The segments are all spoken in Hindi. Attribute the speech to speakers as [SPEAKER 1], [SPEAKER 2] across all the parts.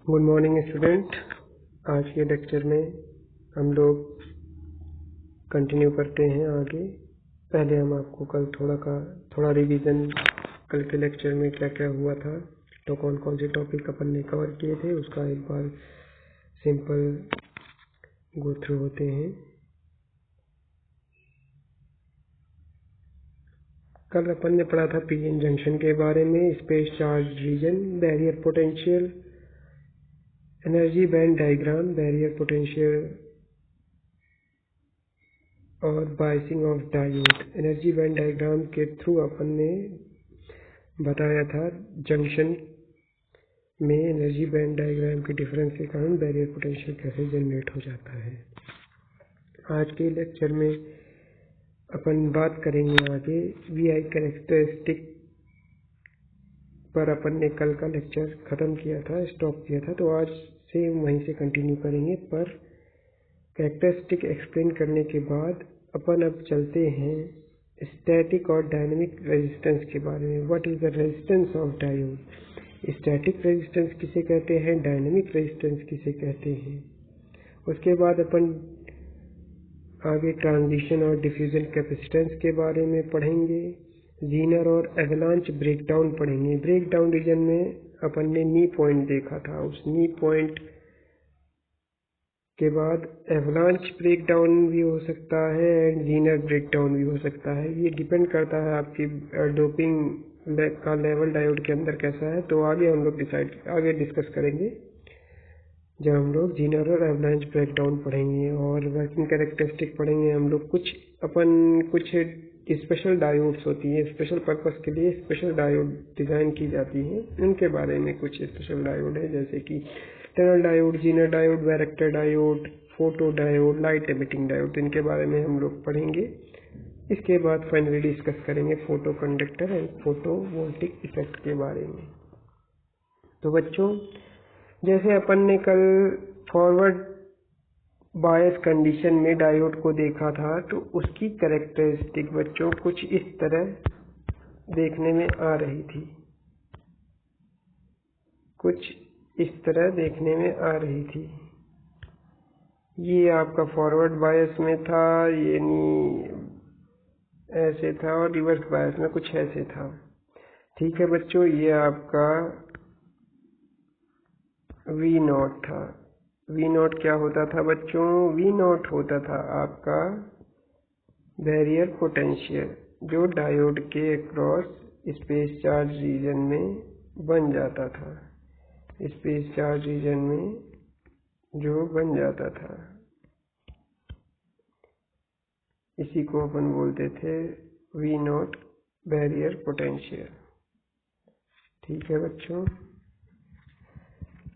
[SPEAKER 1] Good morning student. आज के लेक्चर में हम लोग कंटिन्यू करते हैं आगे। पहले हम आपको कल थोड़ा रिवीजन, कल के लेक्चर में क्या क्या हुआ था, तो कौन कौन से टॉपिक अपन ने कवर किए थे, उसका एक बार सिंपल गो थ्रू होते हैं। कल अपन ने पढ़ा था पीएन जंक्शन के बारे में, space charge region, barrier potential, energy band diagram, barrier potential और biasing of diode. Energy band diagram के थ्रू अपन ने बताया था जंक्शन में एनर्जी बैंड डायग्राम के डिफरेंस के कारण बैरियर पोटेंशियल कैसे जनरेट हो जाता है। आज के लेक्चर में अपन बात करेंगे आगे वीआई कैरेक्टरिस्टिक पर। अपन ने कल का लेक्चर खत्म किया था, स्टॉप किया था, तो आज से वहीं से कंटिन्यू करेंगे। पर कैरेक्टरिस्टिक एक्सप्लेन करने के बाद अपन अब चलते हैं स्टैटिक और डायनेमिक रेजिस्टेंस के बारे में। What is the resistance of diode? Static resistance किसे कहते हैं, डायनेमिक रेजिस्टेंस किसे कहते हैं। उसके बाद अपन आगे ट्रांजिशन और डिफ्यूजन कैपेसिटेंस के बारे में पढ़ेंगे। जीनर और एवलांच ब्रेकडाउन पढ़ेंगे। ब्रेकडाउन रीजन में अपन ने नी पॉइंट देखा था, उस नी पॉइंट के बाद एवलांच ब्रेकडाउन भी हो सकता है एंड जीनर ब्रेकडाउन भी हो सकता है। ये डिपेंड करता है आपकी डोपिंग का लेवल डायोड के अंदर कैसा है। तो आगे हम लोग आगे डिस्कस करेंगे जब हम लोग जीनर और एवलांच ब्रेकडाउन पढ़ेंगे। और वर्किंग कैरेक्टरिस्टिक पढ़ेंगे हम लोग। कुछ स्पेशल डायोड्स होती हैं, स्पेशल पर्पस के लिए स्पेशल डायोड डिज़ाइन की जाती हैं, उनके बारे में कुछ स्पेशल डायोड है, जैसे कि tunnel diode, Zener diode, varactor diode, photo diode, light emitting diode. इनके बारे में हम लोग पढ़ेंगे। इसके बाद फाइनली डिस्कस करेंगे photo conductor and photo voltaic effect के बारे में। तो बच्चों, जैसे अपन ने कल फॉरवर्ड बायस कंडीशन में डायोड को देखा था, तो उसकी कैरेक्टरिस्टिक बच्चों कुछ इस तरह देखने में आ रही थी, कुछ इस तरह देखने में आ रही थी। ये आपका फॉरवर्ड बायस में था, ये नहीं ऐसे था, और रिवर्स बायस में कुछ ऐसे था। ठीक है बच्चों, ये आपका वी नॉट था। वी नॉट क्या होता था बच्चों? वी नॉट होता था आपका बैरियर पोटेंशियल, जो डायोड के अक्रॉस स्पेस चार्ज रीजन में बन जाता था, स्पेस चार्ज रीजन में जो बन जाता था। इसी को अपन बोलते थे वी नॉट बैरियर पोटेंशियल। ठीक है बच्चों,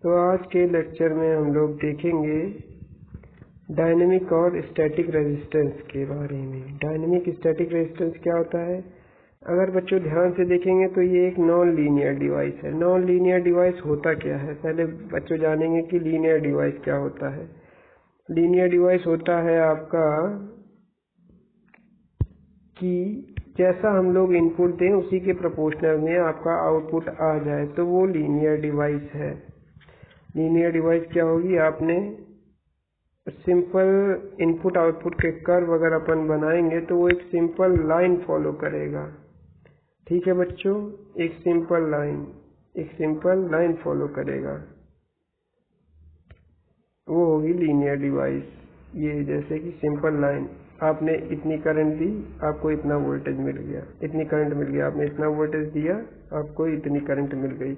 [SPEAKER 1] तो आज के लेक्चर में हम लोग देखेंगे डायनेमिक और स्टैटिक रेजिस्टेंस के बारे में। डायनेमिक स्टैटिक रेजिस्टेंस क्या होता है? अगर बच्चों ध्यान से देखेंगे तो ये एक नॉन लीनियर डिवाइस है। नॉन लीनियर डिवाइस होता क्या है, पहले बच्चों जानेंगे कि लीनियर डिवाइस क्या होता है। लीनियर डिवाइस होता है आपका कि जैसा हम लोग इनपुट दें उसी के प्रोपोर्शनल में आपका आउटपुट आ जाए, तो वो लीनियर डिवाइस है। लीनियर डिवाइस क्या होगी? आपने सिंपल इनपुट आउटपुट के कर्व अगर अपन बनाएंगे तो वो एक सिंपल लाइन फॉलो करेगा। ठीक है बच्चों, एक सिंपल लाइन फॉलो करेगा, वो होगी लीनियर डिवाइस। ये जैसे कि सिंपल लाइन, आपने इतनी करंट दी, आपको इतना वोल्टेज मिल गया, इतनी करंट मिल गया, आपने इतना वोल्टेज दिया, आपको इतनी करंट मिल गई,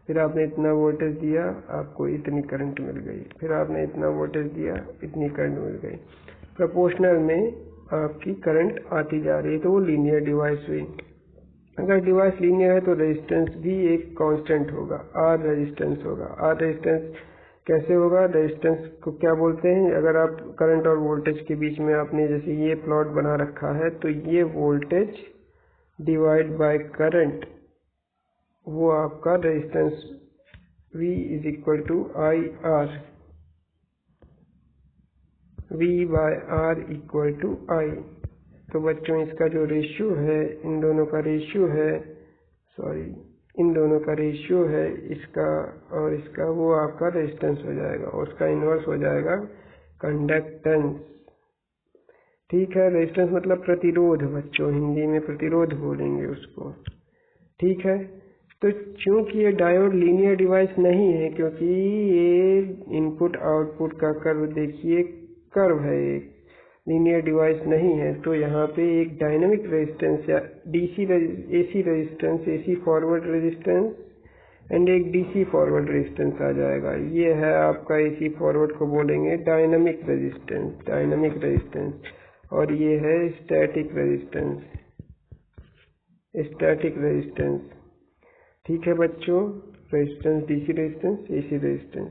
[SPEAKER 1] फिर आपने इतना वोल्टेज दिया, आपको इतनी करंट मिल गई, फिर आपने इतना वोल्टेज दिया, इतनी करंट मिल गई। प्रोपोर्शनल में आपकी करंट आती जा रही है, तो वो लीनियर डिवाइस हुई। अगर डिवाइस लीनियर है तो रेजिस्टेंस भी एक कांस्टेंट होगा, आर रेजिस्टेंस होगा। आर रेजिस्टेंस कैसे होगा? रेजिस्टेंस को क्या बोलते हैं? अगर आप करंट और वोल्टेज के बीच में आपने जैसे ये प्लॉट बना रखा है, तो ये वोल्टेज डिवाइड बाय करंट, वो आपका resistance V is equal to I R, V by R equal to I. तो बच्चों, इसका जो रेशियो है, इन दोनों का रेशियो है, इन दोनों का रेशियो है इसका और इसका, वो आपका रेजिस्टेंस हो जाएगा और उसका इन्वर्स हो जाएगा कंडक्टेंस। ठीक है, रेजिस्टेंस मतलब प्रतिरोध बच्चों, हिंदी में प्रतिरोध बोलेंगे उसको। ठीक है, तो चूंकि ये डायोड लीनियर डिवाइस नहीं है, क्योंकि ये इनपुट आउटपुट का कर्व देखिए कर्व है, एक लीनियर डिवाइस नहीं है, तो यहाँ पे एक डायनामिक रेजिस्टेंस या AC resistance, AC forward resistance and एक डीसी फॉरवर्ड रेजिस्टेंस आ जाएगा। ये है आपका एसी फॉरवर्ड को बोलेंगे डायनामिक रेजिस्टेंस, डायनामिक रेजिस्टेंस, और ये है स्टैटिक रेजिस्टेंस, स्टैटिक रेजिस्टेंस। ठीक है बच्चों, resistance, DC resistance, AC resistance.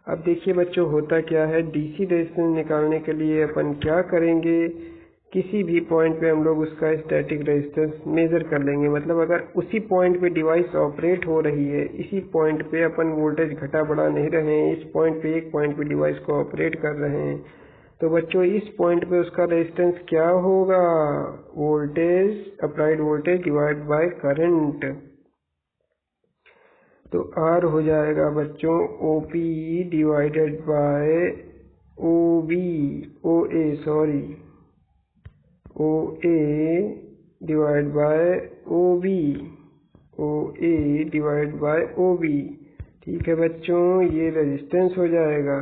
[SPEAKER 1] अब देखिए बच्चों होता क्या है, डीसी रेजिस्टेंस निकालने के लिए अपन क्या करेंगे, किसी भी पॉइंट पे हम लोग उसका स्टैटिक रेजिस्टेंस मेजर कर लेंगे। मतलब अगर उसी पॉइंट पे डिवाइस ऑपरेट हो रही है, इसी पॉइंट पे अपन वोल्टेज घटा बढ़ा नहीं रहे हैं, इस पॉइंट पे, एक पॉइंट पे डिवाइस को ऑपरेट कर रहे हैं, तो बच्चों इस पॉइंट पे उसका रेजिस्टेंस क्या होगा, voltage, applied voltage divide by current. तो R हो जाएगा बच्चों OP divided by OB, OA divide by OB, OA divide by OB। ठीक है बच्चों, ये रेजिस्टेंस हो जाएगा।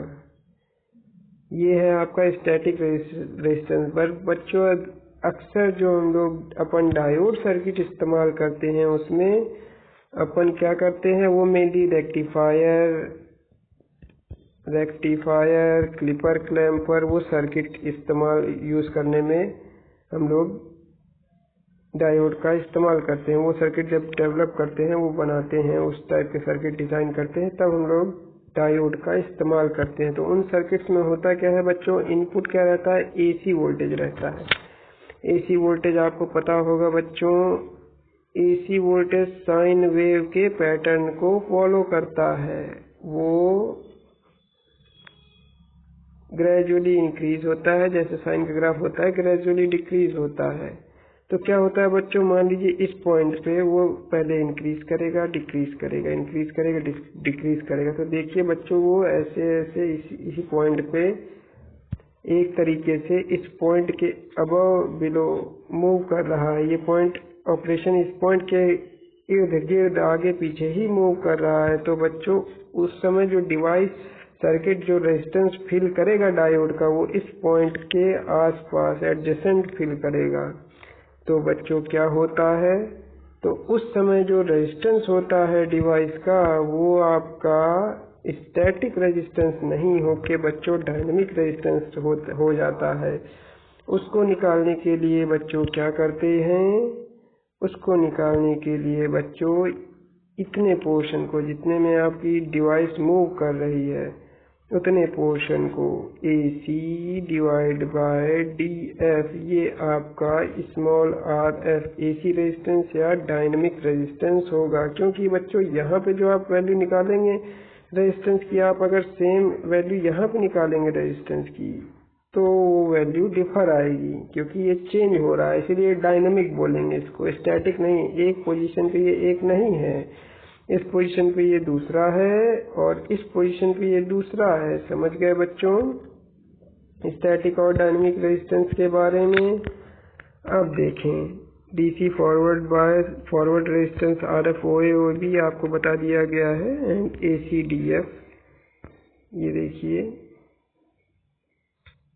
[SPEAKER 1] ये है आपका स्टैटिक रेजिस्टेंस। पर बच्चों अक्सर जो हम लोग अपन डायोड सर्किट इस्तेमाल करते हैं, उसमें अपन क्या करते हैं, वो मेनली रेक्टिफायर, क्लिपर क्लैम्पर, वो सर्किट इस्तेमाल यूज करने में हम लोग डायोड का इस्तेमाल करते हैं। वो सर्किट जब डेवलप करते हैं, वो बनाते हैं, उस टाइप के सर्किट डिजाइन करते हैं, तब हम लोग डायोड का इस्तेमाल करते हैं। तो उन सर्किट्स में होता क्या है बच्चों, इनपुट क्या रहता है, एसी वोल्टेज रहता है। एसी वोल्टेज आपको पता होगा बच्चों, एसी वोल्टेज साइन वेव के पैटर्न को फॉलो करता है, वो ग्रेजुअली इंक्रीज होता है, जैसे साइन का ग्राफ होता है ग्रेजुअली डिक्रीज होता है। तो क्या होता है बच्चों, मान लीजिए इस पॉइंट पे वो पहले इंक्रीज करेगा, डिक्रीज करेगा, इंक्रीज करेगा, डिक्रीज करेगा। तो देखिए बच्चों वो ऐसे ऐसे इसी पॉइंट पे एक तरीके से इस पॉइंट के अबव बिलो मूव कर रहा है। ये पॉइंट ऑपरेशन इस पॉइंट के इर्द गिर्द आगे पीछे ही मूव कर रहा है। तो बच्चों उस समय जो डिवाइस सर्किट जो रेजिस्टेंस फील करेगा डायोड का, वो इस पॉइंट के आसपास एडजेसेंट फील करेगा। तो बच्चों क्या होता है, तो उस समय जो रेजिस्टेंस होता है डिवाइस का, वो आपका स्टैटिक रेजिस्टेंस नहीं होके बच्चों डायनामिक रेजिस्टेंस हो जाता है। उसको निकालने के लिए बच्चों क्या करते हैं, उसको निकालने के लिए बच्चों इतने पोर्शन को, जितने में आपकी डिवाइस मूव कर रही है, उतने पोर्शन को AC डिवाइड बाय DF, ये आपका स्मॉल RF AC रेजिस्टेंस या डायनामिक रेजिस्टेंस होगा। क्योंकि बच्चों यहाँ पे जो आप वैल्यू निकालेंगे रेजिस्टेंस की, आप अगर सेम वैल्यू यहाँ पे निकालेंगे रेजिस्टेंस की, तो वैल्यू डिफर आएगी, क्योंकि ये चेंज हो रहा है, इसलिए डायनामिक बोलेंगे इसको, स्टैटिक नहीं। एक पोजीशन पे ये एक नहीं है, इस पोजीशन पे ये दूसरा है और इस पोजीशन पे ये दूसरा है। समझ गए बच्चों स्टैटिक और डायनामिक रेजिस्टेंस के बारे में। अब देखें DC forward resistance RF OA भी आपको बता दिया गया है, एंड AC DF।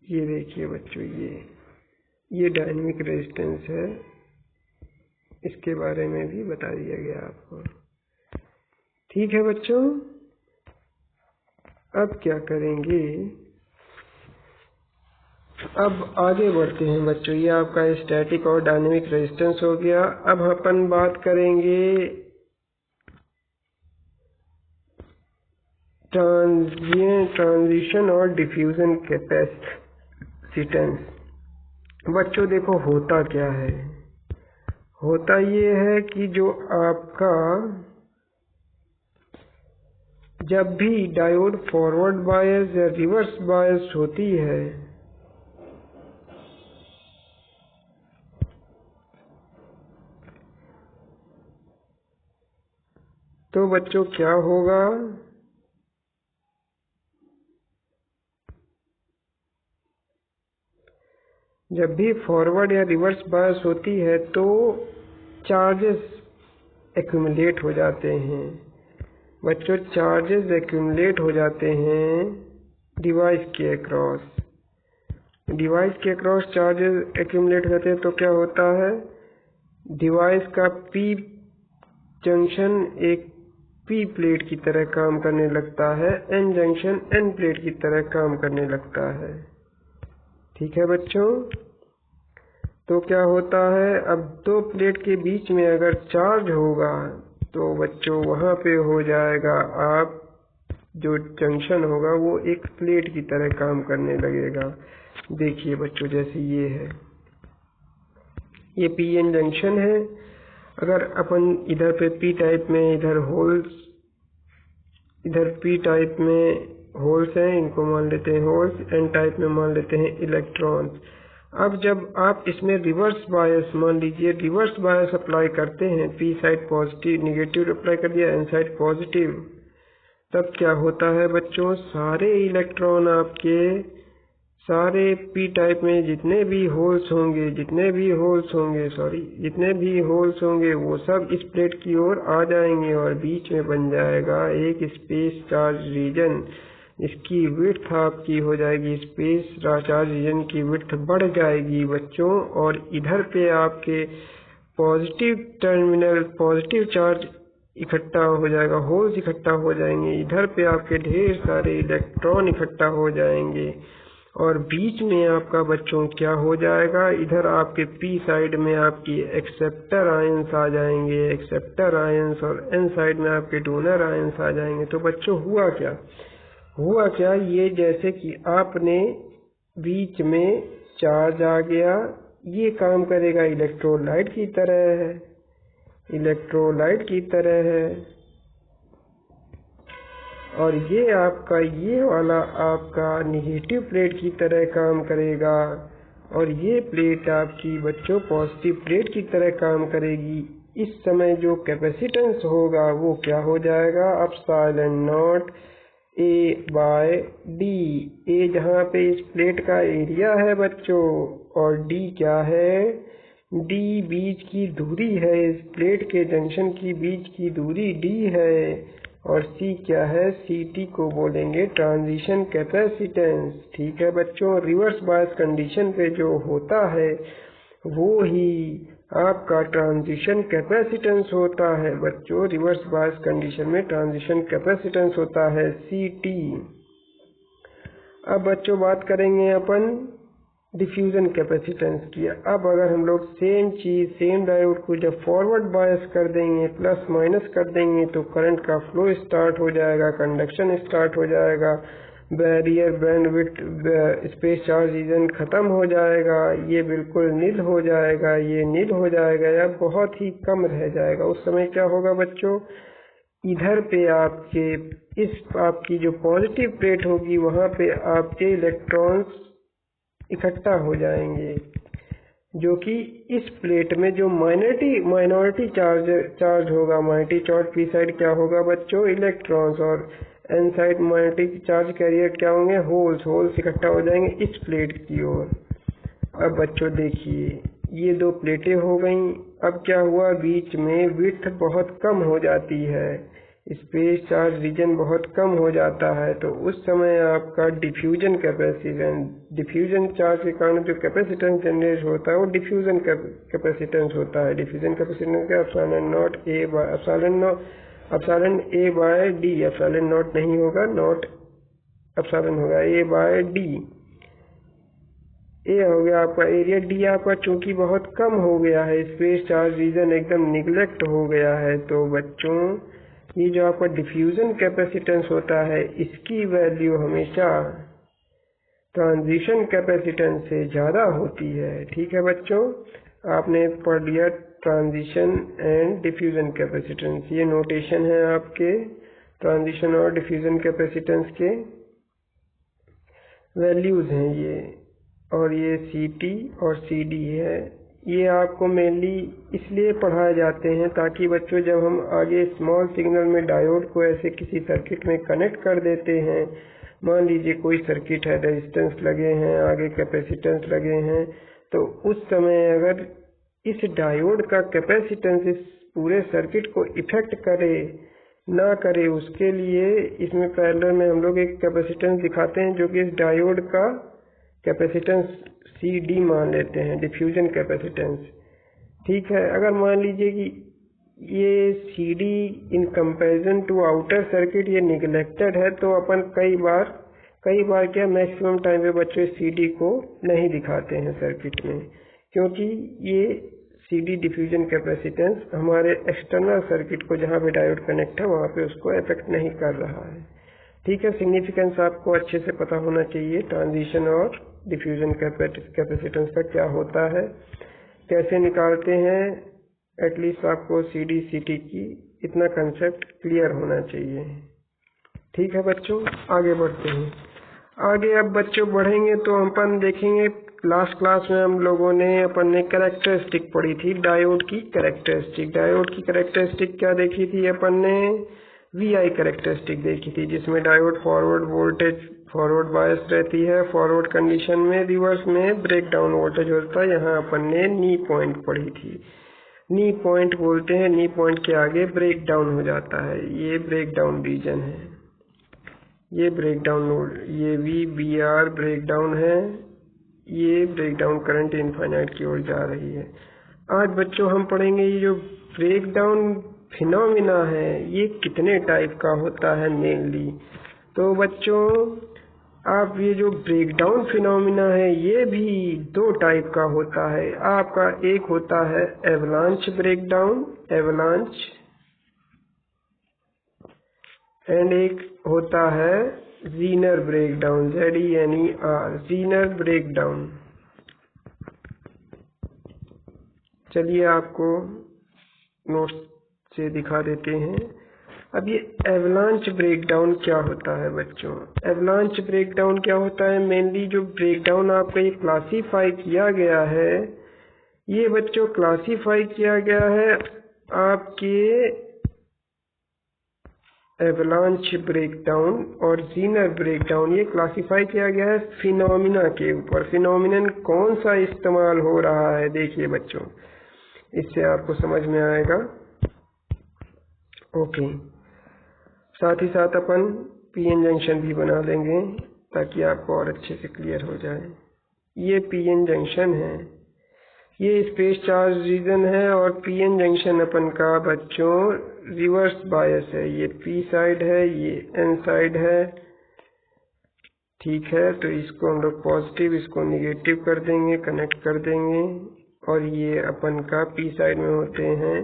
[SPEAKER 1] ये देखिए बच्चों, ये डायनामिक रेजिस्टेंस है, इसके बारे में भी बता दिया गया आपको। ठीक है बच्चों, अब क्या करेंगे, अब आगे बढ़ते हैं बच्चों। ये आपका स्टैटिक और डायनामिक रेजिस्टेंस हो गया। अब अपन बात करेंगे ट्रांजिशन और डिफ्यूजन कैपेसिटेंस। बच्चों देखो होता क्या है, होता ये है कि जो आपका जब भी डायोड फॉरवर्ड बायस या रिवर्स बायस होती है, तो बच्चों क्या होगा, जब भी फॉरवर्ड या रिवर्स बायस होती है तो चार्जेस एक्यूमुलेट हो जाते हैं बच्चों, चार्जेस एक्यूमुलेट हो जाते हैं डिवाइस के अक्रॉस। डिवाइस के अक्रॉस चार्जेस एक्यूमुलेट होते हैं तो क्या होता है, डिवाइस का पी जंक्शन एक पी प्लेट की तरह काम करने लगता है, एन जंक्शन एन प्लेट की तरह काम करने लगता है। ठीक है बच्चों, तो क्या होता है, अब दो प्लेट के बीच में अगर चार्ज होगा तो बच्चों वहां पे हो जाएगा, आप जो जंक्शन होगा वो एक प्लेट की तरह काम करने लगेगा। देखिए बच्चों, जैसे ये है, ये पी एन जंक्शन है। अगर अपन इधर पे पी टाइप में इधर होल्स, इधर पी टाइप में होल्स हैं, इनको मान लेते हैं होल्स, एन टाइप में मान लेते हैं इलेक्ट्रॉन्स। अब जब आप इसमें रिवर्स बायस, मान लीजिए रिवर्स बायस अप्लाई करते हैं, P side positive negative apply कर दिया, एन साइड पॉजिटिव, तब क्या होता है बच्चों, सारे इलेक्ट्रॉन आपके, सारे पी टाइप में जितने भी होल्स होंगे वो सब इस प्लेट की ओर आ जाएंगे और बीच में बन जाएगा एक स्पेस चार्ज रीजन। इसकी विड्थ आपकी हो जाएगी, स्पेस चार्ज रीजन की विड्थ बढ़ जाएगी बच्चों, और इधर पे आपके पॉजिटिव टर्मिनल, पॉजिटिव चार्ज इकट्ठा हो जाएगा, होल्स इकट्ठा हो जाएंगे, इधर पे आपके ढेर सारे इलेक्ट्रॉन इकट्ठा हो जाएंगे, और बीच में आपका बच्चों क्या हो जाएगा, इधर आपके पी साइड में आपकी एक्सेप्टर आयंस आ जाएंगे, एक्सेप्टर आयंस, और एन साइड में आपके डोनर आयंस आ जाएंगे। तो बच्चों हुआ क्या, ये जैसे कि आपने बीच में चार्ज आ गया, ये काम करेगा इलेक्ट्रोलाइट की तरह है, और ये आपका, ये वाला आपका नेगेटिव प्लेट की तरह काम करेगा, और ये प्लेट आपकी बच्चों पॉजिटिव प्लेट की तरह काम करेगी। इस समय जो कैपेसिटेंस होगा वो क्या हो जाएगा, epsilon naught A by D. A जहाँ पे इस प्लेट का एरिया है बच्चों, और डी क्या है, डी बीच की दूरी है, इस प्लेट के जंक्शन की बीच की दूरी डी है, और सी क्या है, सी टी को बोलेंगे ट्रांजिशन कैपेसिटेंस। ठीक है बच्चों, रिवर्स बायस कंडीशन पे जो होता है वो ही आपका ट्रांजिशन कैपेसिटेंस होता है बच्चों। रिवर्स बायस कंडीशन में ट्रांजिशन कैपेसिटेंस होता है सी टी। अब बच्चों बात करेंगे अपन डिफ्यूजन कैपेसिटेंस की। अब अगर हम लोग सेम चीज, सेम डायोड को जब फॉरवर्ड बायस कर देंगे, प्लस माइनस कर देंगे, तो करंट का फ्लो स्टार्ट हो जाएगा, कंडक्शन स्टार्ट हो जाएगा, barrier bandwidth space charge region खत्म हो जाएगा, ये बिल्कुल नील हो जाएगा, ये नील हो जाएगा या बहुत ही कम रह जाएगा। उस समय क्या होगा बच्चों, इधर पे आपके इस आपकी जो पॉजिटिव प्लेट होगी वहां पे आपके इलेक्ट्रॉन्स इकट्ठा हो जाएंगे, जो कि इस प्लेट में जो माइनॉरिटी चार्ज होगा, माइनॉरिटी चार्ज पी साइड क्या होगा बच्चों, इलेक्ट्रॉन्स, और N side minority charge carrier क्या होंगे, होल्स इकट्ठा हो जाएंगे इस प्लेट की ओर। अब बच्चों देखिए, ये दो प्लेटें हो गई। अब क्या हुआ, बीच में विड्थ बहुत कम हो जाती है, स्पेस चार्ज रीजन बहुत कम हो जाता है, तो उस समय आपका डिफ्यूजन चार्ज के कारण जो कैपेसिटेंस जनरेट होता है वो डिफ्यूजन कैपेसिटेंस होता है। डिफ्यूजन कैपेसिटेंस का epsilon A by D, epsilon naught नहीं होगा, नॉट एप्सिलॉन होगा, ए बाय डी। ए हो गया आपका एरिया, डी आपका चूंकि बहुत कम हो गया है, स्पेस चार्ज रीजन एकदम निगलेक्ट हो गया है, तो बच्चों ये जो आपका डिफ्यूजन कैपेसिटेंस होता है इसकी वैल्यू हमेशा ट्रांजिशन कैपेसिटेंस से ज़्यादा होती है। ठीक है बच्चों, आपने पढ़ लिया ट्रांजिशन एंड डिफ्यूजन कैपेसिटेंस, ये नोटेशन है आपके ट्रांजिशन और डिफ्यूजन कैपेसिटेंस के वैल्यूज हैं ये, और ये सी टी और सी डी है, ये आपको मेनली इसलिए पढ़ाए जाते हैं ताकि बच्चों जब हम आगे स्मॉल सिग्नल में डायोड को ऐसे किसी सर्किट में कनेक्ट कर देते हैं, मान लीजिए कोई सर्किट है, रेजिस्टेंस लगे हैं, आगे कैपेसिटेंस लगे हैं, तो उस समय अगर इस डायोड का कैपेसिटेंस इस पूरे सर्किट को इफेक्ट करे ना करे, उसके लिए इसमें पैरेलल में हम लोग एक कैपेसिटेंस दिखाते हैं जो कि इस डायोड का कैपेसिटेंस CD मान लेते हैं, डिफ्यूजन कैपेसिटेंस। ठीक है, अगर मान लीजिए कि ये CD in comparison to outer circuit ये निगलेक्टेड है, तो अपन कई बार क्या मैक्सिमम टाइम पे बच्चों इस CD को नहीं दिखाते हैं सर्किट में, क्योंकि ये CD डिफ्यूजन कैपेसिटेंस हमारे एक्सटर्नल सर्किट को जहाँ पे डायोड कनेक्ट है वहाँ पे उसको अफेक्ट नहीं कर रहा है। ठीक है, सिग्निफिकेंस आपको अच्छे से पता होना चाहिए ट्रांजिशन और डिफ्यूजन कैपेसिटेंस का क्या होता है, कैसे निकालते हैं, एटलीस्ट आपको CD CT की इतना कंसेप्ट क्लियर होना चाहिए। ठीक है बच्चों, आगे बढ़ते हैं। आगे अब बच्चों बढ़ेंगे तो अपन देखेंगे, लास्ट क्लास में हम लोगों ने अपन ने कैरेक्टरिस्टिक पढ़ी थी, डायोड की कैरेक्टरिस्टिक। डायोड की कैरेक्टरिस्टिक क्या देखी थी अपन ने? VI कैरेक्टरिस्टिक देखी थी, जिसमें diode forward voltage forward bias रहती है, फॉरवर्ड कंडीशन में, रिवर्स में ब्रेक डाउन वोल्टेज होता है। यहाँ अपन ने नी पॉइंट पढ़ी थी। नी पॉइंट बोलते हैं, नी पॉइंट के आगे ब्रेक डाउन हो जाता है, ये ब्रेक डाउन रीजन है, ये ब्रेक डाउन नोड, ये VBR ब्रेक डाउन है, ये ब्रेक डाउन करंट इनफाइनाइट की ओर जा रही है। आज बच्चों हम पढ़ेंगे ये जो ब्रेक डाउन फिनोमिना है ये कितने टाइप का होता है मेनली। तो बच्चों आप ये जो ब्रेक डाउन फिनोमिना है ये भी दो टाइप का होता है। आपका एक होता है avalanche break down, avalanche, and एक होता है Zener breakdown, ZENER, Zener breakdown. चलिए आपको नोट्स से दिखा देते हैं। अब ये एवलांच ब्रेक डाउन क्या होता है बच्चों? एवलांच ब्रेक डाउन क्या होता है? मेनली जो ब्रेक डाउन आपका ये क्लासीफाई किया गया है, ये बच्चों क्लासीफाई किया गया है आपके एवलांच ब्रेक डाउन और ज़ीनर ब्रेक डाउन, ये क्लासीफाई किया गया है फिनोमिना के ऊपर। फिनोमिनन कौन सा इस्तेमाल हो रहा है देखिए बच्चों, इससे आपको समझ में आएगा। ओके, साथ ही साथ अपन PN जंक्शन भी बना लेंगे ताकि आपको और अच्छे से क्लियर हो जाए। ये PN जंक्शन है, ये स्पेस चार्ज रीजन है, और PN जंक्शन अपन का बच्चों रिवर्स बायस है। ये P साइड है, ये N साइड है। ठीक है, तो इसको हम लोग पॉजिटिव, इसको निगेटिव कर देंगे, कनेक्ट कर देंगे। और ये अपन का P साइड में होते हैं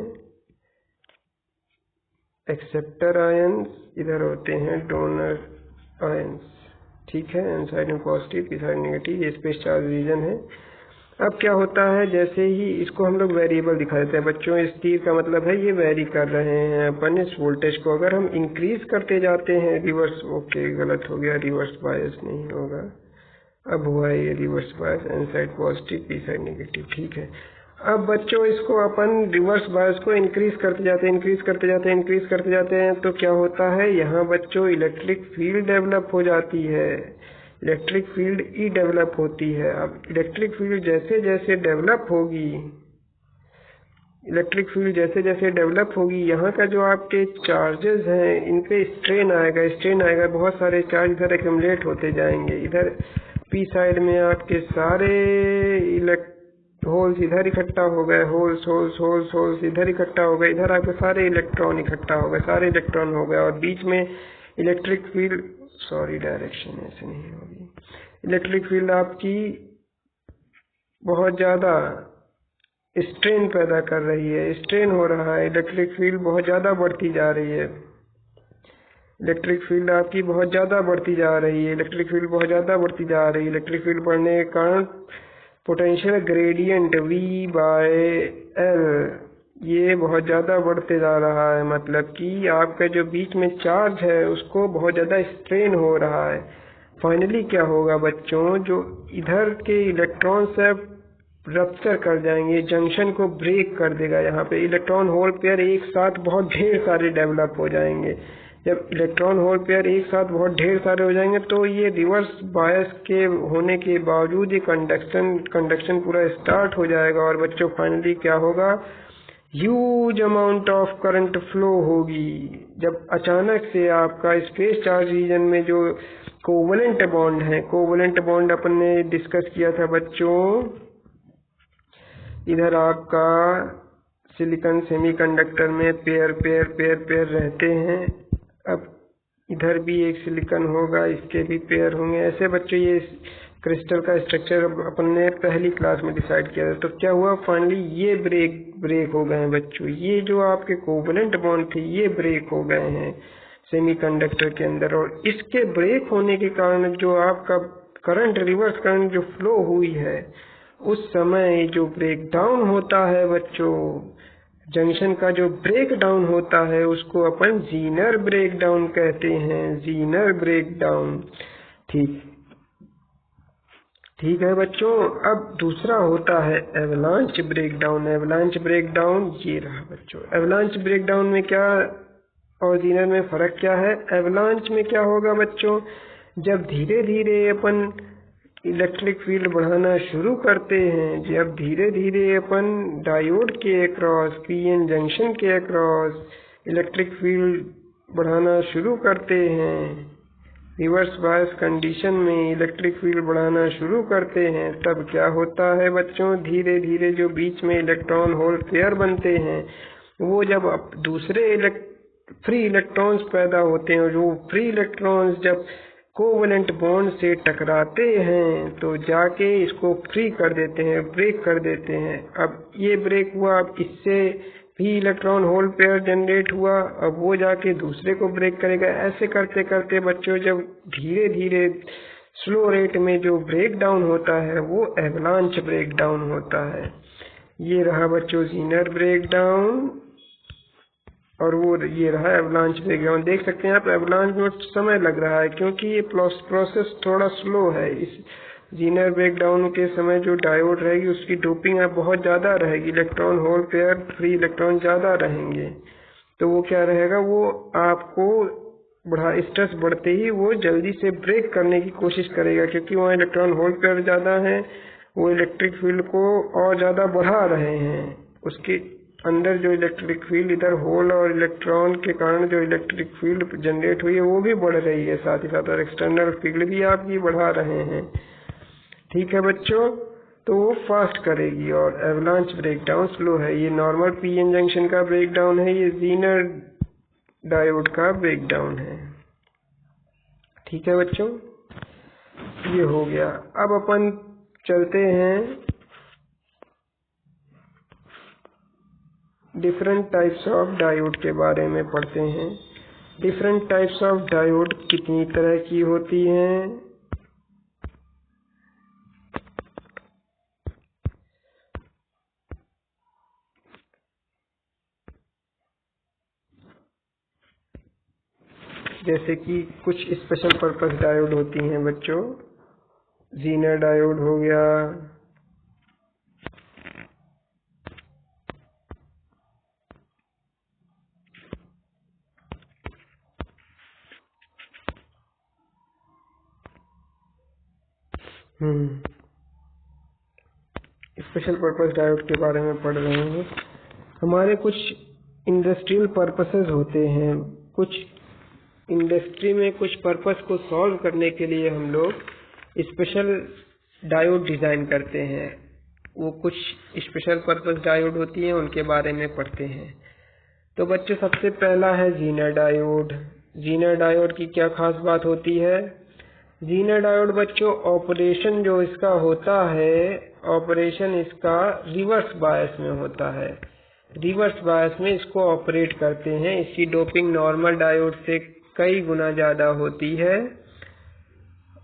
[SPEAKER 1] एक्सेप्टर आयंस, इधर होते हैं डोनर आयंस। ठीक है, N साइड में पॉजिटिव, P साइड नेगेटिव, ये स्पेस चार्ज रीजन है। अब क्या होता है, जैसे ही इसको हम लोग वेरिएबल दिखा देते हैं बच्चों, इस तीर का मतलब है ये वेरी कर रहे हैं अपन इस वोल्टेज को। अगर हम इंक्रीज करते जाते हैं रिवर्स, ओके गलत हो गया, रिवर्स बायस नहीं होगा, अब हुआ ये reverse bias, N side positive, P side negative. ठीक है, अब बच्चों इसको अपन रिवर्स बायस को इंक्रीज करते जाते हैं, इंक्रीज करते जाते हैं, इंक्रीज करते जाते हैं, तो क्या होता है यहाँ बच्चों इलेक्ट्रिक फील्ड डेवलप हो जाती है, इलेक्ट्रिक फील्ड ई डेवलप होती है। अब इलेक्ट्रिक फील्ड जैसे जैसे डेवलप होगी, इलेक्ट्रिक फील्ड जैसे जैसे डेवलप होगी, यहाँ का जो आपके चार्जेस हैं इन पे स्ट्रेन आएगा, स्ट्रेन आएगा, बहुत सारे चार्ज इधर एक्यूमुलेट होते जाएंगे। इधर P साइड में आपके सारे होल्स इधर इकट्ठा हो गए, होल्स होल्स होल्स होल्स इधर इकट्ठा हो गए, इधर आपके सारे इलेक्ट्रॉन इकट्ठा हो गए, सारे इलेक्ट्रॉन हो गए, और बीच में इलेक्ट्रिक फील्ड, सॉरी डायरेक्शन ऐसे नहीं होगी, इलेक्ट्रिक फील्ड आपकी बहुत ज़्यादा स्ट्रेन पैदा कर रही है, स्ट्रेन हो रहा है, इलेक्ट्रिक फील्ड बहुत ज़्यादा बढ़ती जा रही है, इलेक्ट्रिक फील्ड आपकी बहुत ज़्यादा बढ़ती जा रही है, इलेक्ट्रिक फील्ड बहुत ज़्यादा बढ़ती जा रही है। इलेक्ट्रिक फील्ड बढ़ने के कारण पोटेंशियल ग्रेडियंट V/L ये बहुत ज़्यादा बढ़ते जा रहा है, मतलब कि आपका जो बीच में चार्ज है उसको बहुत ज़्यादा स्ट्रेन हो रहा है। फाइनली क्या होगा बच्चों, जो इधर के इलेक्ट्रॉन्स है रप्चर कर जाएंगे, जंक्शन को ब्रेक कर देगा। यहाँ पे इलेक्ट्रॉन होल पेयर एक साथ बहुत ढेर सारे डेवलप हो जाएंगे। जब इलेक्ट्रॉन होल पेयर एक साथ बहुत ढेर सारे हो जाएंगे तो ये रिवर्स बायस के होने के बावजूद ये कंडक्शन पूरा स्टार्ट हो जाएगा और बच्चों फाइनली क्या होगा, huge amount of current flow होगी। जब अचानक से आपका स्पेस चार्ज रीजन में जो कोवलेंट बॉन्ड है, कोवलेंट बॉन्ड अपन ने डिस्कस किया था बच्चों, इधर आपका सिलिकॉन सेमीकंडक्टर में पेयर पेयर पेयर पेयर रहते हैं। अब इधर भी एक सिलिकॉन होगा, इसके भी पेयर होंगे। ऐसे बच्चों ये क्रिस्टल का स्ट्रक्चर अपन ने पहली क्लास में डिसाइड किया था। तो क्या हुआ, फाइनली ये ब्रेक हो गए हैं बच्चों। ये जो आपके कोवलेंट बॉन्ड थे ये ब्रेक हो गए हैं सेमीकंडक्टर के अंदर, और इसके ब्रेक होने के कारण जो आपका करंट, रिवर्स करंट जो फ्लो हुई है, उस समय जो ब्रेक डाउन होता है बच्चों, जंक्शन का जो ब्रेक डाउन होता है उसको अपन जीनर ब्रेक डाउन कहते हैं, जीनर ब्रेक डाउन। ठीक है बच्चों। अब दूसरा होता है avalanche break down. Avalanche break down ये रहा बच्चों। एवलांच ब्रेक डाउन में क्या और जीनर में फर्क क्या है? एवलांच में क्या होगा बच्चों, जब धीरे धीरे अपन इलेक्ट्रिक फील्ड बढ़ाना शुरू करते हैं, जब धीरे धीरे अपन डायोड के अक्रॉस, पीएन जंक्शन के अक्रॉस इलेक्ट्रिक फील्ड बढ़ाना शुरू करते हैं, रिवर्स बायस कंडीशन में इलेक्ट्रिक फील्ड बढ़ाना शुरू करते हैं, तब क्या होता है बच्चों, धीरे धीरे जो बीच में इलेक्ट्रॉन होल पेयर बनते हैं, वो जब दूसरे फ्री इलेक्ट्रॉन्स पैदा होते हैं, जो फ्री इलेक्ट्रॉन्स जब कोवलेंट बॉन्ड से टकराते हैं तो जाके इसको फ्री कर देते हैं, ब्रेक कर देते हैं। अब ये ब्रेक हुआ, अब इससे भी इलेक्ट्रॉन होल पेयर जनरेट हुआ, अब वो जाके दूसरे को ब्रेक करेगा। ऐसे करते करते बच्चों जब धीरे धीरे स्लो रेट में जो ब्रेक डाउन होता है वो एवलांच ब्रेक डाउन होता है। ये रहा बच्चों जीनर ब्रेक डाउन, और वो ये रहा एवलांच ब्रेक डाउन। देख सकते हैं आप एवलांच में समय लग रहा है क्योंकि ये प्रोसेस थोड़ा स्लो है। इस जीनर ब्रेक डाउन के समय जो डायोड रहेगी उसकी डोपिंग अब बहुत ज़्यादा रहेगी, electron hole pair free electron ज़्यादा रहेंगे, तो वो क्या रहेगा, वो आपको स्ट्रेस बढ़ते ही वो जल्दी से ब्रेक करने की कोशिश करेगा, क्योंकि वहाँ इलेक्ट्रॉन होल पेयर ज़्यादा है, वो इलेक्ट्रिक फील्ड को और ज़्यादा बढ़ा रहे हैं। उसके अंदर जो इलेक्ट्रिक फील्ड, इधर होल और इलेक्ट्रॉन के कारण जो इलेक्ट्रिक फील्ड जनरेट हुई है वो भी बढ़ रही है साथ ही साथ, और एक्सटर्नल फील्ड भी आपकी बढ़ा रहे हैं। ठीक है बच्चों, तो वो फास्ट करेगी और एवलांच ब्रेक डाउन स्लो है। ये नॉर्मल पीएन जंक्शन का ब्रेक डाउन है, ये जीनर डायोड का ब्रेक डाउन है। ठीक है बच्चों, ये हो गया। अब अपन चलते हैं डिफरेंट टाइप्स ऑफ डायोड के बारे में पढ़ते हैं। डिफरेंट टाइप्स ऑफ डायोड कितनी तरह की होती हैं? जैसे कि कुछ स्पेशल पर्पस डायोड होती हैं बच्चों, जीनर डायोड हो गया, स्पेशल पर्पस डायोड के बारे में पढ़ रहे हैं। हमारे कुछ इंडस्ट्रियल पर्पसेस होते हैं, कुछ इंडस्ट्री में कुछ पर्पस को सॉल्व करने के लिए हम लोग स्पेशल डायोड डिजाइन करते हैं। वो कुछ स्पेशल पर्पस डायोड होती हैं, उनके बारे में पढ़ते हैं। तो बच्चों सबसे पहला है जीनर डायोड। जीनर डायोड की क्या खास बात होती है? जीनर डायोड बच्चों ऑपरेशन जो इसका होता है, ऑपरेशन इसका रिवर्स बायस में होता है। रिवर्स बायस में इसको ऑपरेट करते हैं। इसकी डोपिंग नॉर्मल डायोड से कई गुना ज्यादा होती है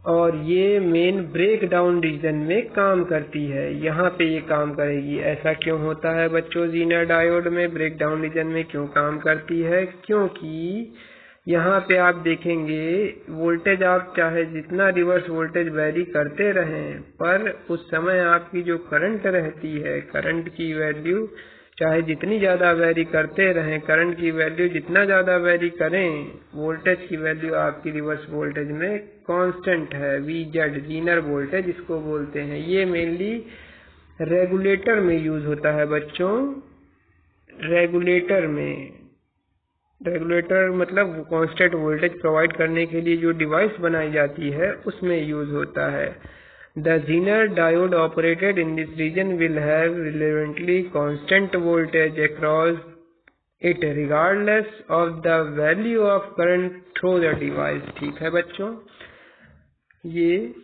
[SPEAKER 1] और ये मेन ब्रेक डाउन रीजन में काम करती है। यहाँ पे ये काम करेगी। ऐसा क्यों होता है बच्चों? जीनर डायोड में ब्रेक डाउन रीजन में क्यों काम करती है? क्योंकि यहाँ पे आप देखेंगे वोल्टेज आप चाहे जितना रिवर्स वोल्टेज वैरी करते रहें, पर उस समय आपकी जो करंट रहती है, करंट की वैल्यू चाहे जितनी ज्यादा वैरी करते रहें, करंट की वैल्यू जितना ज्यादा वैरी करें, वोल्टेज की वैल्यू आपकी रिवर्स वोल्टेज में कांस्टेंट है। VZ जीनर वोल्टेज इसको बोलते हैं। ये मेनली रेगुलेटर में यूज होता है बच्चों। रेगुलेटर मतलब कांस्टेंट वोल्टेज प्रोवाइड करने के लिए जो डिवाइस बनाई जाती है उसमें यूज होता है। The Zener diode operated in this region will have relevantly constant voltage across it regardless of the value of current through the device. ठीक है बच्चों, ये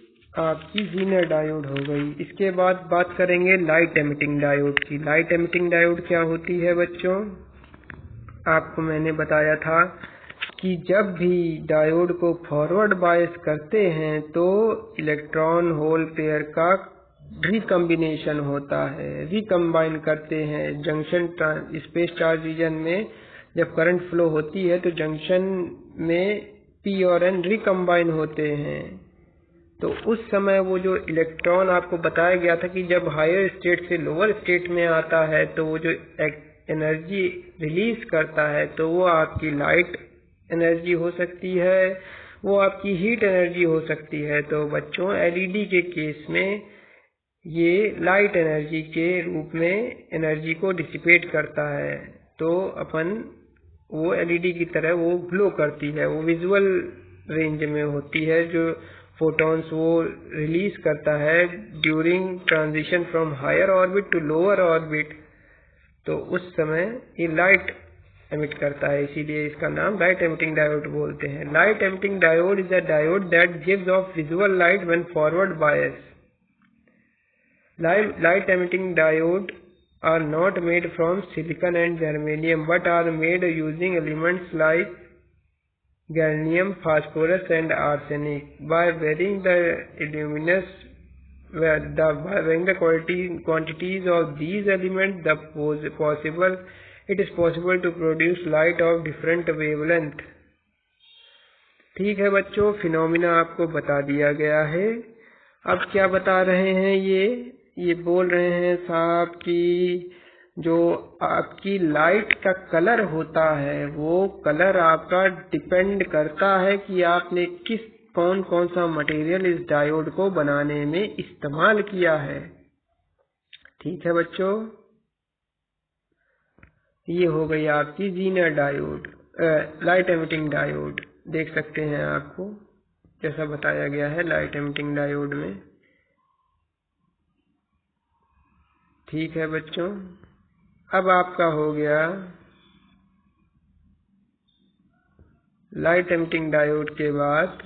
[SPEAKER 1] आपकी जीनर डायोड हो गई। इसके बाद बात करेंगे लाइट एमिटिंग डायोड की। लाइट एमिटिंग डायोड क्या होती है बच्चों? आपको मैंने बताया था कि जब भी डायोड को फॉरवर्ड बायस करते हैं तो इलेक्ट्रॉन होल पेयर का रिकम्बिनेशन होता है, रिकम्बाइन करते हैं जंक्शन स्पेस चार्ज रीजन में। जब करंट फ्लो होती है तो जंक्शन में P और N रिकम्बाइन होते हैं। तो उस समय वो जो इलेक्ट्रॉन आपको बताया गया था कि जब हायर स्टेट से लोअर स्टेट में आता है तो वो जो एनर्जी रिलीज करता है तो वो आपकी लाइट एनर्जी हो सकती है, वो आपकी हीट एनर्जी हो सकती है। तो बच्चों LED के केस में ये लाइट एनर्जी के रूप में एनर्जी को डिसिपेट करता है। तो अपन वो LED की तरह वो ग्लो करती है, वो विजुअल रेंज में होती है। जो फोटॉन्स वो रिलीज करता है during transition from higher orbit to lower orbit, तो उस समय ये लाइट एमिट करता है, इसीलिए इसका नाम लाइट एमिटिंग डायोड बोलते हैं। Light emitting diode is a diode that gives off visual light when forward bias. Light emitting diode are not made from silicon and germanium but are made using elements like gallium, phosphorus and arsenic. By varying the luminous by varying the quantities of these elements, it is possible to produce light of different wavelength. ठीक है बच्चों, फिनोमिना आपको बता दिया गया है। अब क्या बता रहे हैं ये बोल रहे हैं साहब कि जो आपकी लाइट का कलर होता है वो कलर आपका डिपेंड करता है कि आपने कौन कौन सा मटेरियल इस डायोड को बनाने में इस्तेमाल किया है। ठीक है बच्चों, ये हो गई आपकी Zener diode, light emitting diode. देख सकते हैं आपको जैसा बताया गया है लाइट एमिटिंग डायोड में। ठीक है बच्चों, अब आपका हो गया लाइट एमिटिंग डायोड के बाद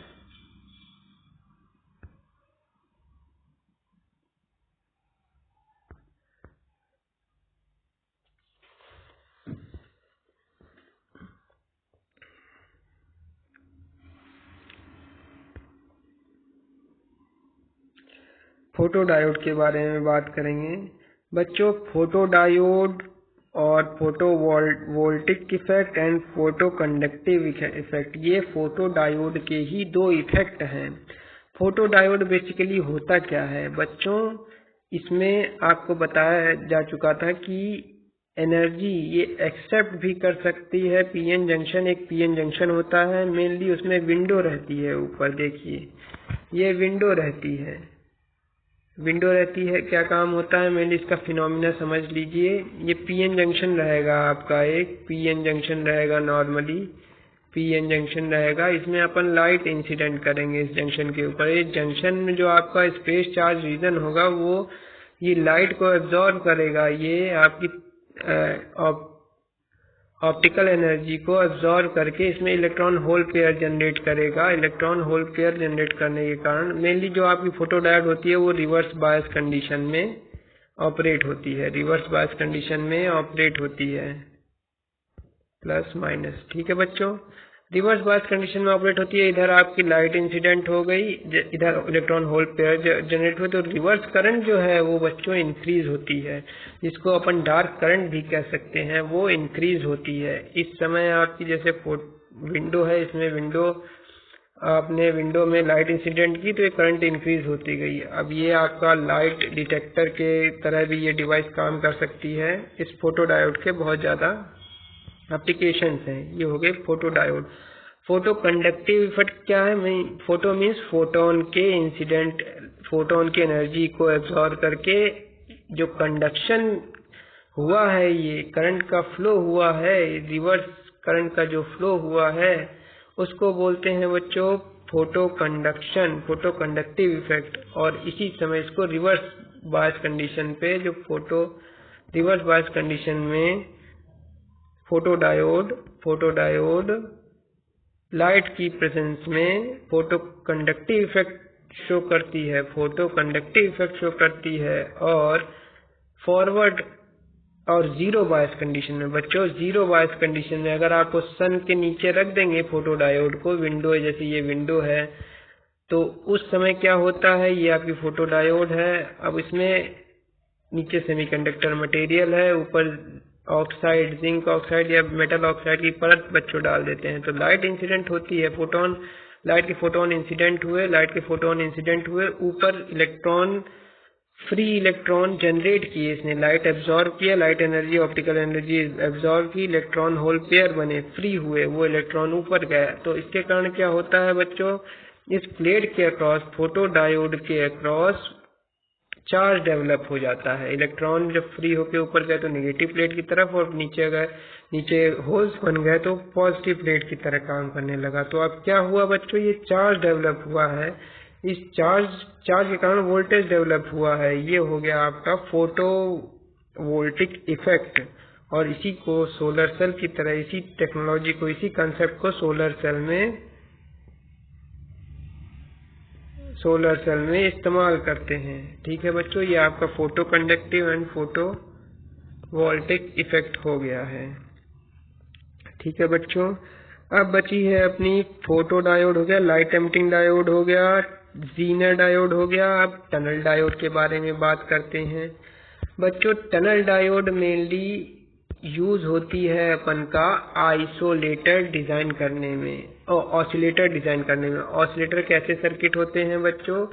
[SPEAKER 1] फोटो डायोड के बारे में बात करेंगे। बच्चों फोटो डायोड और photo voltaic effect and photo conductive effect, ये फोटो डायोड के ही दो इफेक्ट हैं। फोटो डायोड बेसिकली होता क्या है बच्चों? इसमें आपको बताया जा चुका था कि एनर्जी ये एक्सेप्ट भी कर सकती है। पीएन जंक्शन, एक पीएन जंक्शन होता है, मेनली उसमें विंडो रहती है। ऊपर देखिए ये विंडो रहती है, क्या काम होता है मेनली इसका फिनोमिना समझ लीजिए। ये पीएन जंक्शन रहेगा आपका, एक पीएन जंक्शन रहेगा, नॉर्मली पीएन जंक्शन रहेगा। इसमें अपन लाइट इंसिडेंट करेंगे इस जंक्शन के ऊपर। इस जंक्शन में जो आपका स्पेस चार्ज रीजन होगा वो ये लाइट को एब्जॉर्ब करेगा, ये आपकी ऑप्टिकल एनर्जी को एब्जॉर्ब करके इसमें इलेक्ट्रॉन होल पेयर जनरेट करेगा। इलेक्ट्रॉन होल पेयर जनरेट करने के कारण मेनली जो आपकी फोटो डायोड होती है वो रिवर्स बायस कंडीशन में ऑपरेट होती है, प्लस माइनस। ठीक है बच्चों, रिवर्स बायस कंडीशन में ऑपरेट होती है। इधर आपकी लाइट इंसिडेंट हो गई, इधर इलेक्ट्रॉन होल पेयर जनरेट हुए, तो रिवर्स करंट जो है वो बच्चों इंक्रीज होती है, जिसको अपन डार्क करंट भी कह सकते हैं, वो इंक्रीज होती है। इस समय आपकी जैसे विंडो है, इसमें आपने विंडो में लाइट इंसिडेंट की तो ये करंट इंक्रीज होती गई। अब ये आपका लाइट डिटेक्टर के तरह भी ये डिवाइस काम कर सकती है। इस फोटो डायोड के बहुत ज़्यादा एप्लीकेशंस हैं। ये हो गए photo diode. Photo conductive effect क्या है? फोटो मीन्स फोटोन की एनर्जी को एब्जॉर्ब करके जो कंडक्शन हुआ है, ये करंट का फ्लो हुआ है, रिवर्स करंट का जो फ्लो हुआ है उसको बोलते हैं बच्चों फोटो कंडक्टिव इफेक्ट। और इसी समय इसको रिवर्स बायस कंडीशन पे रिवर्स बायस कंडीशन में फोटो डायोड लाइट की प्रेजेंस में फोटो कंडक्टिव इफेक्ट शो करती है। और फॉरवर्ड और जीरो बायस कंडीशन में बच्चों, जीरो बायस कंडीशन में अगर आपको सन के नीचे रख देंगे फोटो डायोड को, विंडो जैसे ये विंडो है, तो उस समय क्या होता है, ये आपकी फोटो डायोड है। अब इसमें नीचे सेमीकंडक्टर मटेरियल है, ऊपर ऑक्साइड, जिंक ऑक्साइड या मेटल ऑक्साइड की परत बच्चों डाल देते हैं, तो लाइट इंसिडेंट होती है। लाइट के फोटोन इंसिडेंट हुए, ऊपर फ्री इलेक्ट्रॉन जनरेट किए, इसने लाइट एब्जॉर्ब किया, light energy, optical energy absorb की, इलेक्ट्रॉन होल पेयर बने, फ्री हुए, वो इलेक्ट्रॉन ऊपर गया। तो इसके कारण क्या होता है बच्चों, इस प्लेट के अक्रॉस, फोटो डायोड के अक्रॉस चार्ज डेवलप हो जाता है। इलेक्ट्रॉन जब फ्री होकर ऊपर गए तो नेगेटिव प्लेट की तरफ, और नीचे होल्स बन गए तो पॉजिटिव प्लेट की तरह काम करने लगा। तो अब क्या हुआ बच्चों, ये चार्ज डेवलप हुआ है, इस चार्ज के कारण वोल्टेज डेवलप हुआ है। ये हो गया आपका फोटो वोल्टिक इफेक्ट। और इसी को सोलर सेल की तरह, इसी टेक्नोलॉजी को, इसी कंसेप्ट को सोलर सेल में इस्तेमाल करते हैं। ठीक है बच्चों, ये आपका photo conductive and photo voltaic effect हो गया है। ठीक है बच्चों, अब बची है अपनी फोटो डायोड हो गया, लाइट एमिटिंग डायोड हो गया, जीनर डायोड हो गया। अब टनल डायोड के बारे में बात करते हैं बच्चों। टनल डायोड मेनली यूज होती है अपन का आइसोलेटर डिजाइन करने में और ऑसिलेटर डिजाइन करने में। ऑसिलेटर कैसे सर्किट होते हैं बच्चों?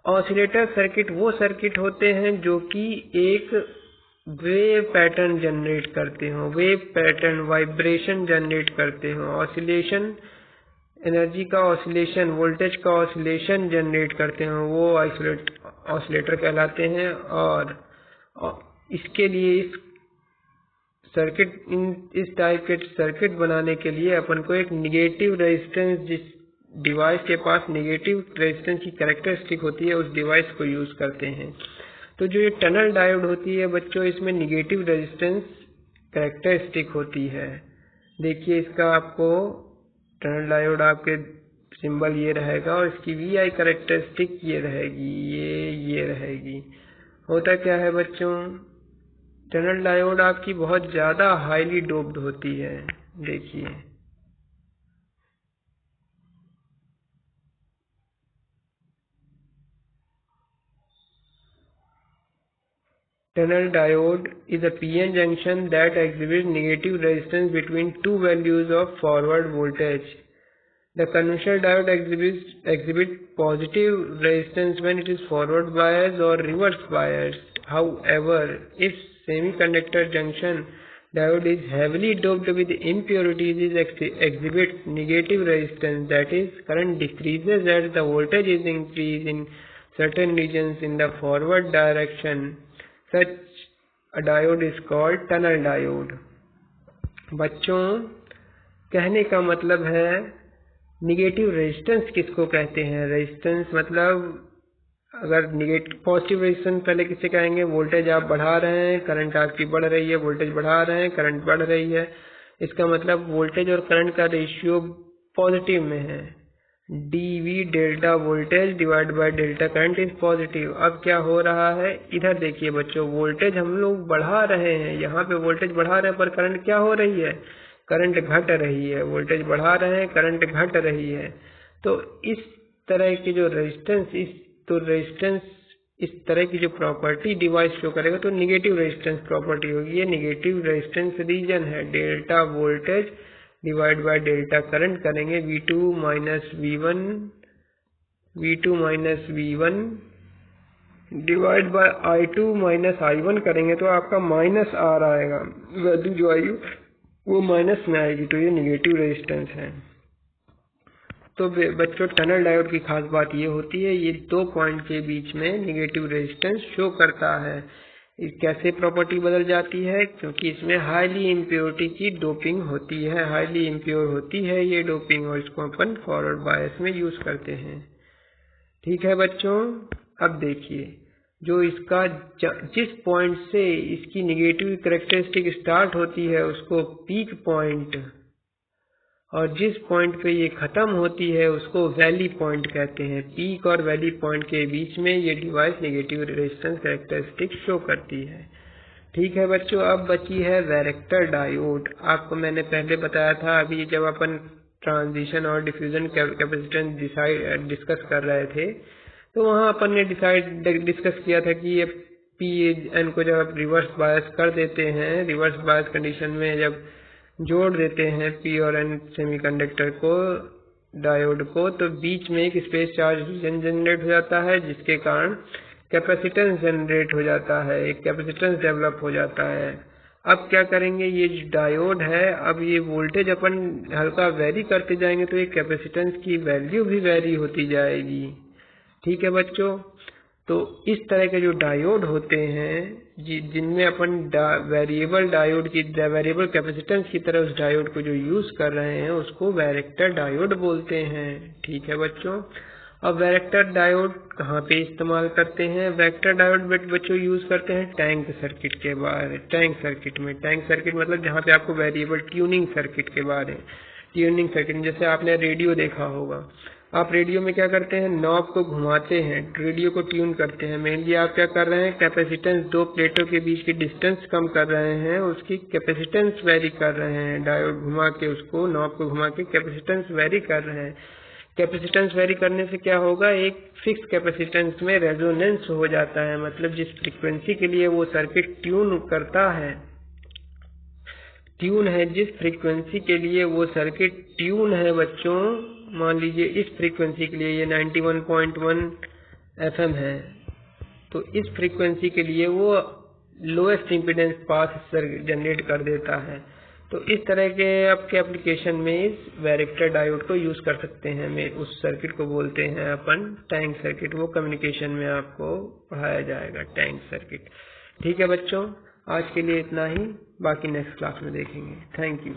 [SPEAKER 1] ऑसिलेटर सर्किट वो सर्किट होते हैं जो कि एक वेव पैटर्न जनरेट करते हो, वाइब्रेशन जनरेट करते हो, ऑसिलेशन, एनर्जी का ऑसिलेशन, वोल्टेज का ऑसिलेशन जनरेट करते हो, वो ऑसिलेटर कहलाते हैं। और इसके लिए इस टाइप के सर्किट बनाने के लिए अपन को एक निगेटिव रेजिस्टेंस, जिस डिवाइस के पास निगेटिव रेजिस्टेंस की कैरेक्टरिस्टिक होती है, उस डिवाइस को यूज करते हैं। तो जो ये टनल डायोड होती है बच्चों, इसमें निगेटिव रेजिस्टेंस कैरेक्टरिस्टिक होती है। देखिए इसका आपको टनल डायोड आपके सिंबल ये रहेगा और इसकी VI कैरेक्टरिस्टिक ये रहेगी, ये रहेगी। होता क्या है बच्चों, टनल डायोड आपकी बहुत ज्यादा हाईली डोप्ड होती है। देखिए tunnel diode is a PN junction that exhibits negative resistance between two values of forward voltage. The conventional diode exhibits positive resistance when it is forward biased or reverse biased. However, if semiconductor junction diode is heavily doped with impurities, it exhibits negative resistance, that is, current decreases as the voltage is increased in certain regions in the forward direction. Such a diode is called tunnel diode. बच्चों कहने का मतलब है निगेटिव रेजिस्टेंस किसको कहते हैं? रेजिस्टेंस मतलब अगर पॉजिटिव रेजिस्टेंस पहले किसे कहेंगे? वोल्टेज आप बढ़ा रहे हैं, करंट आपकी बढ़ रही है, वोल्टेज बढ़ा रहे हैं, करंट बढ़ रही है, इसका मतलब वोल्टेज और करंट का रेशियो पॉजिटिव में है। dV delta voltage divide by delta current is positive. अब क्या हो रहा है, इधर देखिए बच्चों, वोल्टेज हम लोग बढ़ा रहे हैं, यहाँ पे वोल्टेज बढ़ा रहे हैं, पर करंट क्या हो रही है? करंट घट रही है। वोल्टेज बढ़ा रहे हैं, करंट घट रही है। तो इस तरह की जो रेजिस्टेंस इस तरह की जो प्रॉपर्टी डिवाइस शो करेगा तो निगेटिव रेजिस्टेंस प्रॉपर्टी होगी। ये निगेटिव रेजिस्टेंस रीजन है, delta voltage divide by delta current करेंगे, V2 minus V1 divide by I2 minus I1 करेंगे तो आपका माइनस R आएगा, वैल्यू जो आई वो माइनस में आएगी, तो ये निगेटिव रेजिस्टेंस है। तो बच्चों टनल डायोड की खास बात ये होती है, ये 2 पॉइंट के बीच में निगेटिव रेजिस्टेंस शो करता है। कैसे प्रॉपर्टी बदल जाती है, क्योंकि इसमें हाईली इम्प्योरिटी की डोपिंग होती है, हाईली इम्प्योर होती है ये डोपिंग, और इसको अपन फॉरवर्ड बायस में यूज करते हैं। ठीक है बच्चों, अब देखिए जो इसका जिस पॉइंट से इसकी निगेटिव कैरेक्टरिस्टिक स्टार्ट होती है उसको पीक पॉइंट, और जिस पॉइंट पे ये खत्म होती है उसको वैली पॉइंट कहते हैं। पीक और वैली पॉइंट के बीच में ये device negative resistance characteristic show करती है। ठीक है बच्चों, अब बची है वैरेक्टर डायोड। आपको मैंने पहले बताया था, अभी जब अपन ट्रांजिशन और डिफ्यूजन कैपेसिटेंस डिस्कस कर रहे थे तो वहां अपन ने डिस्कस किया था कि ये PN को जब आप रिवर्स बायस कर देते हैं, रिवर्स बायस कंडीशन में जब जोड़ देते हैं P और N सेमीकंडक्टर को डायोड को, तो बीच में एक स्पेस चार्ज रीजन जनरेट हो जाता है, जिसके कारण कैपेसिटेंस जनरेट हो जाता है, एक कैपेसिटेंस डेवलप हो जाता है। अब क्या करेंगे, ये जो डायोड है, अब ये वोल्टेज अपन हल्का वेरी करते जाएंगे तो ये कैपेसिटेंस की वैल्यू भी वेरी होती जाएगी। ठीक है बच्चों, तो इस तरह के जो डायोड होते हैं जिनमें अपन वेरिएबल डायोड की वेरिएबल कैपेसिटेंस की तरह उस डायोड को जो यूज कर रहे हैं उसको वैरेक्टर डायोड बोलते हैं। ठीक है बच्चों, अब वैरेक्टर डायोड कहाँ पे इस्तेमाल करते हैं? वैरेक्टर डायोड बच्चों यूज करते हैं टैंक सर्किट के बारे, टैंक सर्किट में। टैंक सर्किट मतलब जहाँ पे आपको वेरिएबल ट्यूनिंग सर्किट के बारे, ट्यूनिंग सर्किट जैसे आपने रेडियो देखा होगा, आप रेडियो में क्या करते हैं, नॉब को घुमाते हैं, रेडियो को ट्यून करते हैं। मेनली आप क्या कर रहे हैं, कैपेसिटेंस, दो प्लेटों के बीच की डिस्टेंस कम कर रहे हैं, उसकी कैपेसिटेंस वेरी कर रहे हैं। डायोड घुमा के उसको, नॉब को घुमा के कैपेसिटेंस वेरी कर रहे हैं। कैपेसिटेंस वेरी करने से क्या होगा, एक फिक्स कैपेसिटेंस में रेजोनेंस हो जाता है, मतलब जिस फ्रीक्वेंसी के लिए वो सर्किट ट्यून करता है, ट्यून है जिस फ्रीक्वेंसी के लिए वो सर्किट ट्यून है बच्चों, मान लीजिए इस फ्रीक्वेंसी के लिए ये 91.1 FM है, तो इस फ्रीक्वेंसी के लिए वो लोएस्ट इम्पीडेंस पास जनरेट कर देता है। तो इस तरह के आपके एप्लीकेशन में इस वैरेक्टर डायोड को यूज कर सकते हैं। मैं उस सर्किट को बोलते हैं अपन टैंक सर्किट, वो कम्युनिकेशन में आपको पढ़ाया जाएगा, टैंक सर्किट। ठीक है बच्चों, आज के लिए इतना ही, बाकी नेक्स्ट क्लास में देखेंगे। Thank you.